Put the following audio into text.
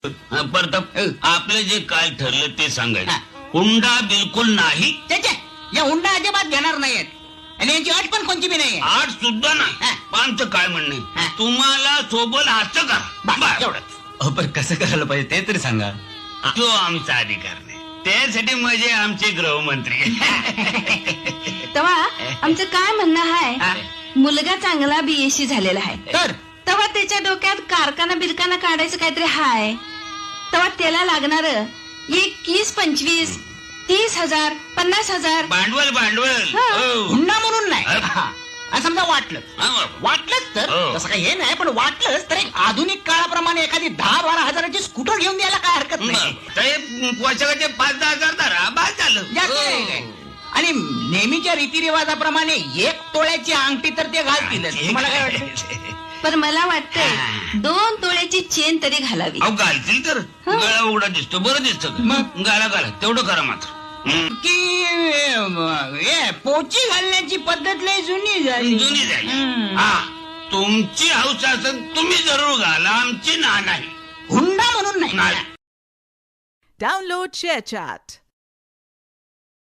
परताप, आपलं जे काय ठरलं ते सांगायचं. हुंडा बिलकुल नाही. त्याच्या या हुंडा अजिबात घेणार नाहीयेत आणि यांची अट पण कोणती बी नाहीये. आठ सुद्धा नाही. आमचं काय म्हणणं आहे, तुम्हाला सोबत असं करा बस, एवढंच. पण कसं करायला पाहिजे ते तरी सांगा. तो आमचा अधिकार नाही. त्यासाठी म्हणजे आमचे गृहमंत्री. तेव्हा आमचं काय म्हणणं आहे, मुलगा चांगला BSc झालेला आहे, तर तेव्हा त्याच्या डोक्यात कारखाना बिरकाना काढायचं काहीतरी हाय. तेव्हा त्याला लागणार 20-25, 30,000, 50,000 भांडवल हा. हो. हुंडा म्हणून नाही. हा. आणि समजा वाटलंच तर हो. तसं काही हे नाही, पण वाटलंच तर एक आधुनिक काळाप्रमाणे एखादी 10-12 हजाराची स्कूटर घेऊन द्यायला काय हरकत नाही. वर्षाचे 5-10 हजार धरा, बाद झालं. जास्त नाही काय. आणि नेहमीच्या रीतिरिवाजाप्रमाणे 1 तोळ्याची अंगठी तर ते घालतीलच. तुम्हाला काय वाटतं? पण मला वाटतंय 2 तोळ्याची चेन तरी घालावी. अहो घालतील तर गळा उघडा दिसतो, बरं दिसतं. मग घाला तेवढं करा मात्र. की पोची घालण्याची पद्धत लय जुनी झाली. जुनी झाली. हा, तुमची हौस असेल तुम्ही जरूर घाला, आमची ना नाही. हुंडा म्हणून नाही. नाही. Download ShareChat.